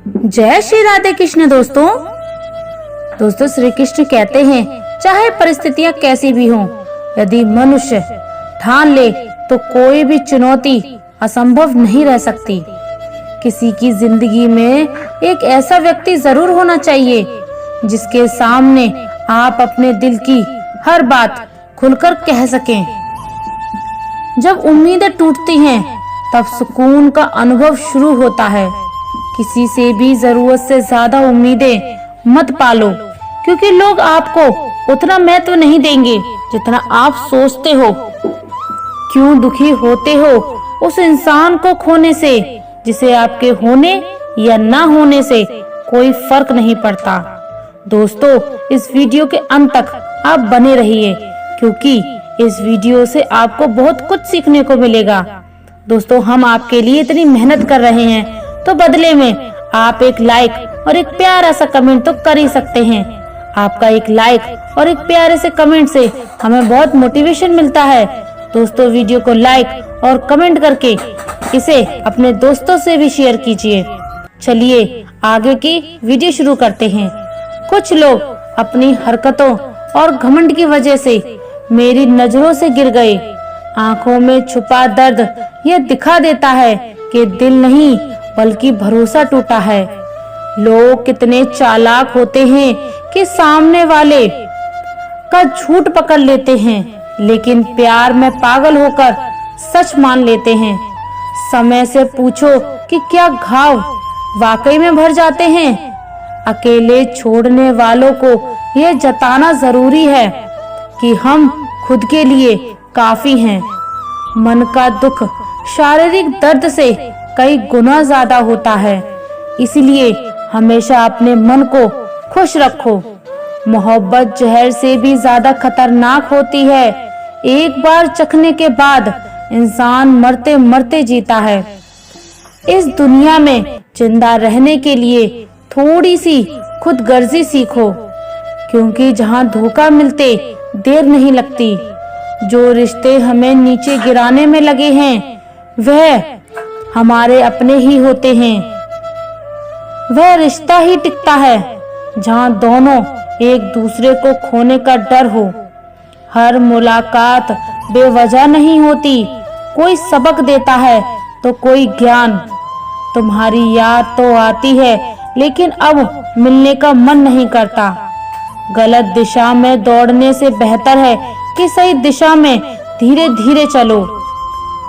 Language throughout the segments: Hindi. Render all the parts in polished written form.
जय श्री राधे कृष्ण। दोस्तों श्री कृष्ण कहते हैं, चाहे परिस्थितियां कैसी भी हों, यदि मनुष्य ठान ले तो कोई भी चुनौती असंभव नहीं रह सकती। किसी की जिंदगी में एक ऐसा व्यक्ति जरूर होना चाहिए जिसके सामने आप अपने दिल की हर बात खुलकर कह सकें। जब उम्मीदें टूटती हैं तब सुकून का अनुभव शुरू होता है। किसी से भी जरूरत से ज्यादा उम्मीदें मत पालो, क्योंकि लोग आपको उतना महत्व नहीं देंगे जितना आप सोचते हो। क्यों दुखी होते हो उस इंसान को खोने से जिसे आपके होने या ना होने से कोई फर्क नहीं पड़ता। दोस्तों इस वीडियो के अंत तक आप बने रहिए, क्योंकि इस वीडियो से आपको बहुत कुछ सीखने को मिलेगा। दोस्तों हम आपके लिए इतनी मेहनत कर रहे हैं, तो बदले में आप एक लाइक और एक प्यारा सा कमेंट तो कर ही सकते हैं। आपका एक लाइक और एक प्यारे से कमेंट से हमें बहुत मोटिवेशन मिलता है। दोस्तों वीडियो को लाइक और कमेंट करके इसे अपने दोस्तों से भी शेयर कीजिए। चलिए आगे की वीडियो शुरू करते हैं। कुछ लोग अपनी हरकतों और घमंड की वजह से मेरी नजरों से गिर गए। आंखों में छुपा दर्द यह दिखा देता है कि दिल नहीं बल्कि भरोसा टूटा है। लोग कितने चालाक होते हैं कि सामने वाले का झूठ पकड़ लेते हैं, लेकिन प्यार में पागल होकर सच मान लेते हैं। समय से पूछो कि क्या घाव वाकई में भर जाते हैं। अकेले छोड़ने वालों को यह जताना जरूरी है कि हम खुद के लिए काफी हैं। मन का दुख शारीरिक दर्द से कई गुना ज्यादा होता है, इसलिए हमेशा अपने मन को खुश रखो। मोहब्बत जहर से भी ज्यादा खतरनाक होती है। एक बार चखने के बाद इंसान मरते मरते जीता है। इस दुनिया में जिंदा रहने के लिए थोड़ी सी खुदगर्जी सीखो, क्योंकि जहाँ धोखा मिलते देर नहीं लगती। जो रिश्ते हमें नीचे गिराने में लगे हैं वह हमारे अपने ही होते हैं। वह रिश्ता ही टिकता है जहाँ दोनों एक दूसरे को खोने का डर हो। हर मुलाकात बेवजह नहीं होती, कोई सबक देता है तो कोई ज्ञान। तुम्हारी याद तो आती है, लेकिन अब मिलने का मन नहीं करता। गलत दिशा में दौड़ने से बेहतर है कि सही दिशा में धीरे धीरे चलो।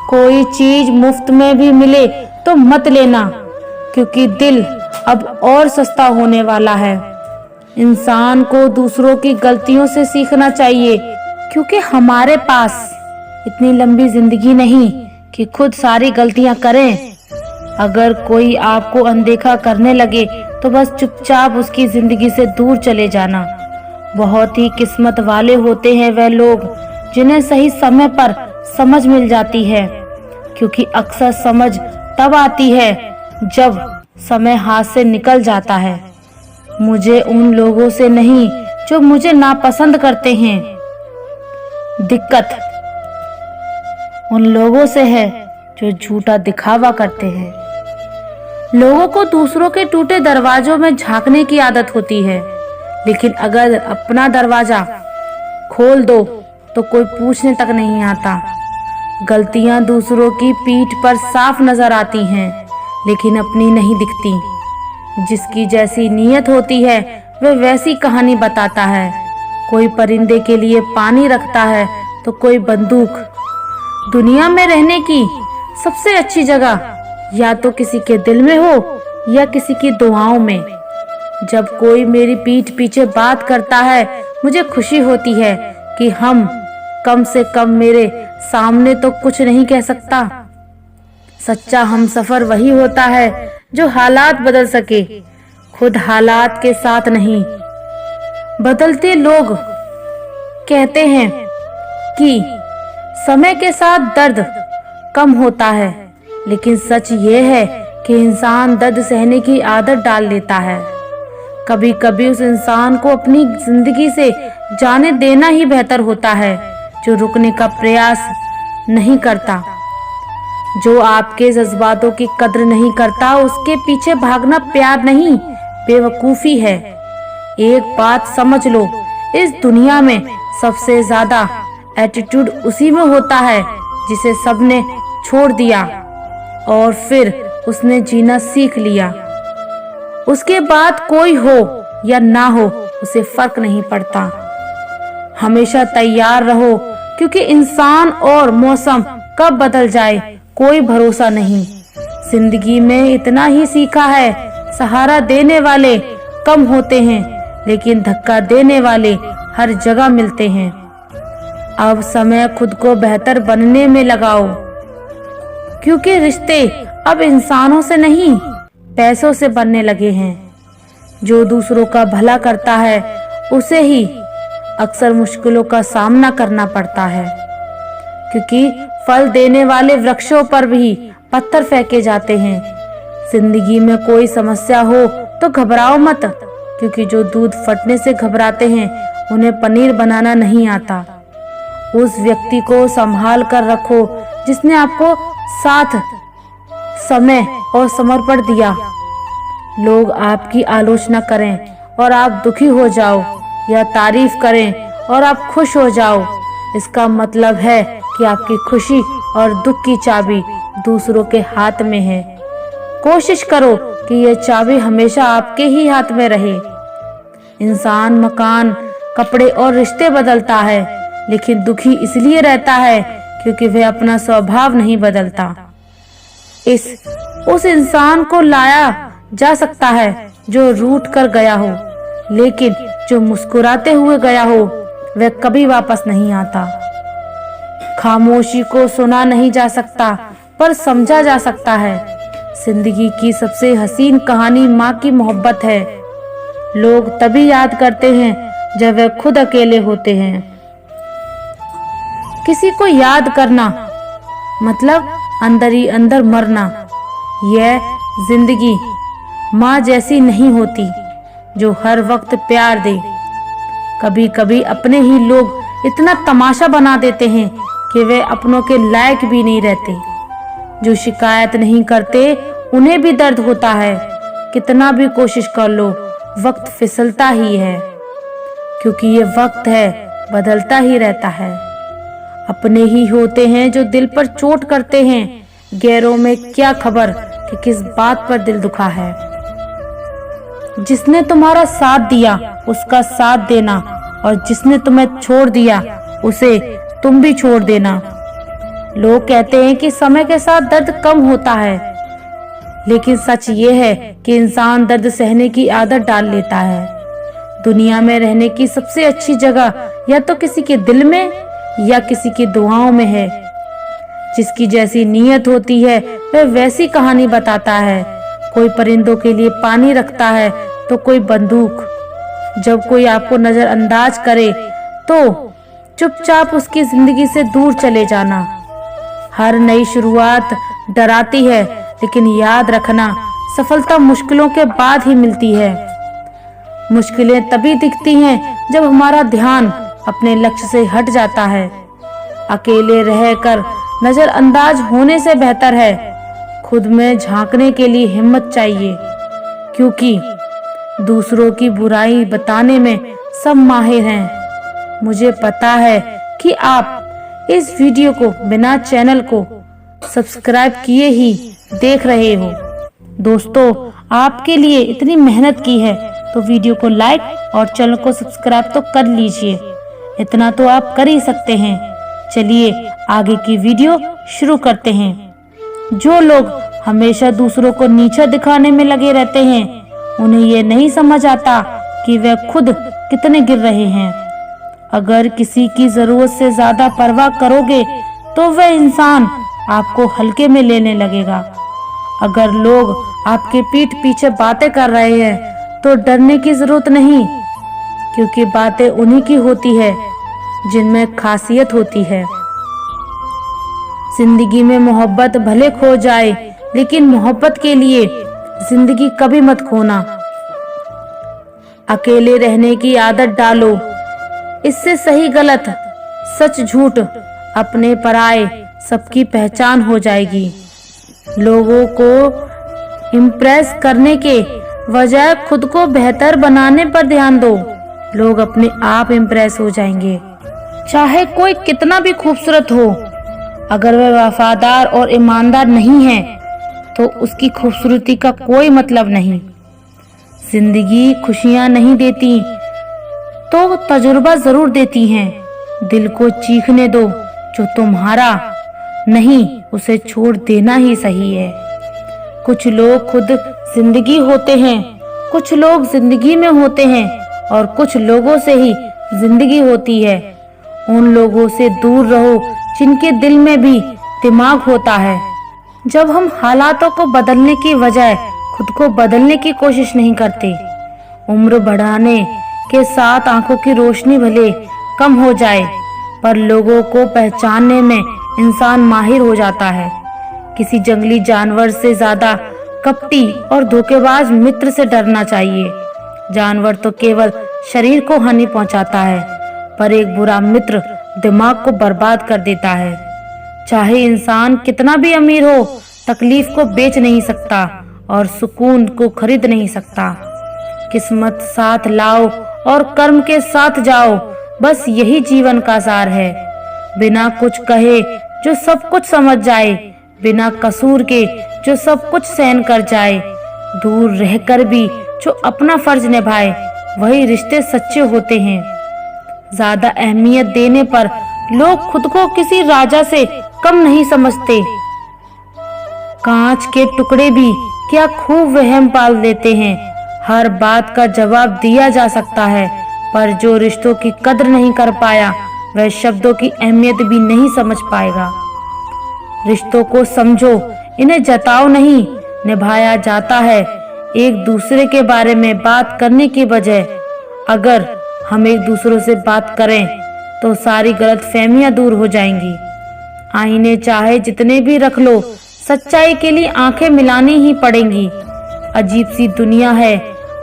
कोई चीज मुफ्त में भी मिले तो मत लेना, क्योंकि दिल अब और सस्ता होने वाला है। इंसान को दूसरों की गलतियों से सीखना चाहिए, क्योंकि हमारे पास इतनी लंबी जिंदगी नहीं कि खुद सारी गलतियां करें। अगर कोई आपको अनदेखा करने लगे तो बस चुपचाप उसकी जिंदगी से दूर चले जाना। बहुत ही किस्मत वाले होते हैं वह लोग जिन्हें सही समय पर समझ मिल जाती है, क्योंकि अक्सर समझ तब आती है जब समय हाथ से निकल जाता है। मुझे उन लोगों से नहीं जो मुझे नापसंद करते हैं, दिक्कत उन लोगों से है जो झूठा दिखावा करते हैं। लोगों को दूसरों के टूटे दरवाजों में झांकने की आदत होती है, लेकिन अगर अपना दरवाजा खोल दो तो कोई पूछने तक नहीं आता। गलतियां दूसरों की पीठ पर साफ नजर आती हैं, लेकिन अपनी नहीं दिखती। जिसकी जैसी नीयत होती है वह वैसी कहानी बताता है। कोई परिंदे के लिए पानी रखता है तो कोई बंदूक। दुनिया में रहने की सबसे अच्छी जगह या तो किसी के दिल में हो या किसी की दुआओं में। जब कोई मेरी पीठ पीछे बात करता है मुझे खुशी होती है कि कम से कम मेरे सामने तो कुछ नहीं कह सकता। सच्चा हमसफर वही होता है जो हालात बदल सके, खुद हालात के साथ नहीं। बदलते लोग कहते हैं कि समय के साथ दर्द कम होता है, लेकिन सच ये है कि इंसान दर्द सहने की आदत डाल लेता है। कभी कभी उस इंसान को अपनी जिंदगी से जाने देना ही बेहतर होता है जो रुकने का प्रयास नहीं करता। जो आपके जज्बातों की कद्र नहीं करता उसके पीछे भागना प्यार नहीं, बेवकूफी है। एक बात समझ लो, इस दुनिया में सबसे ज्यादा एटीट्यूड उसी में होता है जिसे सबने छोड़ दिया और फिर उसने जीना सीख लिया। उसके बाद कोई हो या ना हो उसे फर्क नहीं पड़ता। हमेशा तैयार रहो, क्योंकि इंसान और मौसम कब बदल जाए कोई भरोसा नहीं। जिंदगी में इतना ही सीखा है, सहारा देने वाले कम होते हैं लेकिन धक्का देने वाले हर जगह मिलते हैं। अब समय खुद को बेहतर बनने में लगाओ, क्योंकि रिश्ते अब इंसानों से नहीं पैसों से बनने लगे हैं। जो दूसरों का भला करता है उसे ही अक्सर मुश्किलों का सामना करना पड़ता है, क्योंकि फल देने वाले वृक्षों पर भी पत्थर फेंके जाते हैं। जिंदगी में कोई समस्या हो तो घबराओ मत, क्योंकि जो दूध फटने से घबराते हैं उन्हें पनीर बनाना नहीं आता। उस व्यक्ति को संभाल कर रखो जिसने आपको साथ, समय और समर्पण दिया। लोग आपकी आलोचना करें और आप दुखी हो जाओ या तारीफ करें और आप खुश हो जाओ, इसका मतलब है कि आपकी खुशी और दुख की चाबी दूसरों के हाथ में है। कोशिश करो कि यह चाबी हमेशा आपके ही हाथ में रहे। इंसान मकान, कपड़े और रिश्ते बदलता है, लेकिन दुखी इसलिए रहता है क्योंकि वह अपना स्वभाव नहीं बदलता। उस इंसान को लाया जा सकता है जो रूठ कर गया हो, लेकिन जो मुस्कुराते हुए गया हो वह कभी वापस नहीं आता। खामोशी को सुना नहीं जा सकता पर समझा जा सकता है। जिंदगी की सबसे हसीन कहानी माँ की मोहब्बत है। लोग तभी याद करते हैं जब वे खुद अकेले होते हैं। किसी को याद करना मतलब अंदर ही अंदर मरना। यह जिंदगी माँ जैसी नहीं होती जो हर वक्त प्यार दे। कभी कभी अपने ही लोग इतना तमाशा बना देते हैं कि वे अपनों के लायक भी नहीं रहते। जो शिकायत नहीं करते उन्हें भी दर्द होता है। कितना भी कोशिश कर लो वक्त फिसलता ही है, क्योंकि ये वक्त है बदलता ही रहता है। अपने ही होते हैं जो दिल पर चोट करते हैं, गैरों में क्या खबर कि किस बात पर दिल दुखा है। जिसने तुम्हारा साथ दिया उसका साथ देना, और जिसने तुम्हें छोड़ दिया उसे तुम भी छोड़ देना। लोग कहते हैं कि समय के साथ दर्द कम होता है, लेकिन सच ये है कि इंसान दर्द सहने की आदत डाल लेता है। दुनिया में रहने की सबसे अच्छी जगह या तो किसी के दिल में या किसी की दुआओं में है। जिसकी जैसी नीयत होती है वह वैसी कहानी बताता है। कोई परिंदों के लिए पानी रखता है तो कोई बंदूक। जब कोई आपको नजरअंदाज करे तो चुपचाप उसकी जिंदगी से दूर चले जाना। हर नई शुरुआत डराती है, लेकिन याद रखना सफलता मुश्किलों के बाद ही मिलती है। मुश्किलें तभी दिखती हैं जब हमारा ध्यान अपने लक्ष्य से हट जाता है। अकेले रहकर नजरअंदाज होने से बेहतर है खुद में झांकने के लिए हिम्मत चाहिए, क्योंकि दूसरों की बुराई बताने में सब माहिर हैं। मुझे पता है कि आप इस वीडियो को बिना चैनल को सब्सक्राइब किए ही देख रहे हो। दोस्तों, आपके लिए इतनी मेहनत की है तो वीडियो को लाइक और चैनल को सब्सक्राइब तो कर लीजिए। इतना तो आप कर ही सकते हैं। चलिए आगे की वीडियो शुरू करते हैं। जो लोग हमेशा दूसरों को नीचा दिखाने में लगे रहते हैं, उन्हें ये नहीं समझ आता कि वे खुद कितने गिर रहे हैं। अगर किसी की जरूरत से ज्यादा परवाह करोगे तो वह इंसान आपको हल्के में लेने लगेगा। अगर लोग आपके पीठ पीछे बातें कर रहे हैं तो डरने की जरूरत नहीं, क्योंकि बातें उन्हीं की होती है जिनमें खासियत होती है। जिंदगी में मोहब्बत भले खो जाए, लेकिन मोहब्बत के लिए जिंदगी कभी मत खोना। अकेले रहने की आदत डालो, इससे सही गलत, सच झूठ, अपने पराए सबकी पहचान हो जाएगी। लोगों को इम्प्रेस करने के बजाय खुद को बेहतर बनाने पर ध्यान दो। लोग अपने आप इम्प्रेस हो जाएंगे। चाहे कोई कितना भी खूबसूरत हो, अगर वह वफादार और ईमानदार नहीं है तो उसकी खूबसूरती का कोई मतलब नहीं। जिंदगी खुशियां नहीं देती तो तजुर्बा जरूर देती हैं। दिल को चीखने दो, जो तुम्हारा नहीं उसे छोड़ देना ही सही है। कुछ लोग खुद जिंदगी होते हैं, कुछ लोग जिंदगी में होते हैं और कुछ लोगों से ही जिंदगी होती है। उन लोगों से दूर रहो जिनके दिल में भी दिमाग होता है। जब हम हालातों को बदलने की बजाय खुद को बदलने की कोशिश नहीं करते। उम्र बढ़ाने के साथ आंखों की रोशनी भले कम हो जाए, पर लोगों को पहचानने में इंसान माहिर हो जाता है। किसी जंगली जानवर से ज्यादा कपटी और धोखेबाज मित्र से डरना चाहिए। जानवर तो केवल शरीर को हानि पहुंचाता है, पर एक बुरा मित्र दिमाग को बर्बाद कर देता है। चाहे इंसान कितना भी अमीर हो, तकलीफ को बेच नहीं सकता और सुकून को खरीद नहीं सकता। किस्मत साथ लाओ और कर्म के साथ जाओ, बस यही जीवन का सार है। बिना कुछ कहे जो सब कुछ समझ जाए, बिना कसूर के जो सब कुछ सहन कर जाए, दूर रहकर भी जो अपना फर्ज निभाए, वही रिश्ते सच्चे होते हैं। ज्यादा अहमियत देने पर लोग खुद को किसी राजा से कम नहीं समझते। कांच के टुकड़े भी क्या खूब वहम पाल देते हैं। हर बात का जवाब दिया जा सकता है, पर जो रिश्तों की कद्र नहीं कर पाया, वह शब्दों की अहमियत भी नहीं समझ पाएगा। रिश्तों को समझो, इन्हें जताओ नहीं, निभाया जाता है। एक दूसरे के बारे में बात करने की बजाय अगर हम एक दूसरों से बात करें तो सारी गलतफहमियां दूर हो जाएंगी। आईने चाहे जितने भी रख लो, सच्चाई के लिए आंखें मिलानी ही पड़ेंगी। अजीब सी दुनिया है,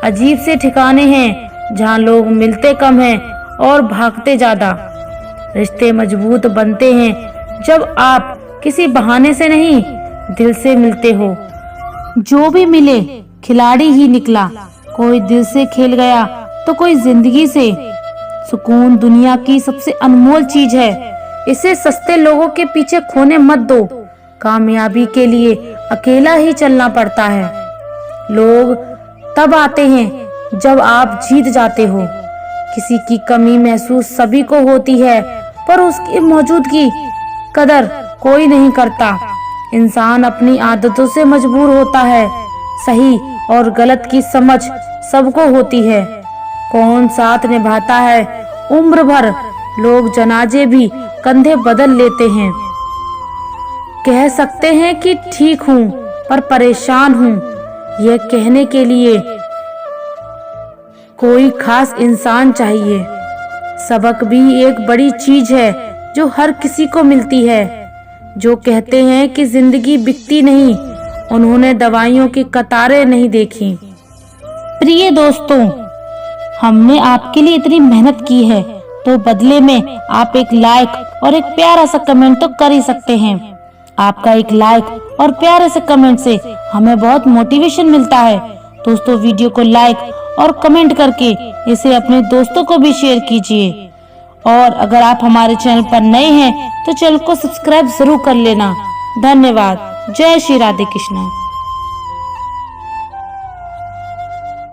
अजीब से ठिकाने हैं जहां लोग मिलते कम हैं और भागते ज्यादा। रिश्ते मजबूत बनते हैं जब आप किसी बहाने से नहीं, दिल से मिलते हो। जो भी मिले खिलाड़ी ही निकला, कोई दिल से खेल गया तो कोई जिंदगी से। सुकून दुनिया की सबसे अनमोल चीज है, इसे सस्ते लोगों के पीछे खोने मत दो। कामयाबी के लिए अकेला ही चलना पड़ता है। लोग तब आते हैं जब आप जीत जाते हो। किसी की कमी महसूस सभी को होती है, पर उसकी मौजूदगी कदर कोई नहीं करता। इंसान अपनी आदतों से मजबूर होता है। सही और गलत की समझ सबको होती है। कौन साथ निभाता है उम्र भर, लोग जनाजे भी कंधे बदल लेते हैं। कह सकते हैं कि ठीक हूँ पर परेशान हूँ, यह कहने के लिए कोई खास इंसान चाहिए। सबक भी एक बड़ी चीज है जो हर किसी को मिलती है। जो कहते हैं कि जिंदगी बिकती नहीं, उन्होंने दवाइयों की कतारें नहीं देखी। प्रिय दोस्तों, हमने आपके लिए इतनी मेहनत की है, तो बदले में आप एक लाइक और एक प्यारा सा कमेंट तो कर ही सकते हैं। आपका एक लाइक और प्यारे से कमेंट से हमें बहुत मोटिवेशन मिलता है। दोस्तों, वीडियो को लाइक और कमेंट करके इसे अपने दोस्तों को भी शेयर कीजिए। और अगर आप हमारे चैनल पर नए हैं तो चैनल को सब्सक्राइब जरूर कर लेना। धन्यवाद। जय श्री राधे कृष्ण।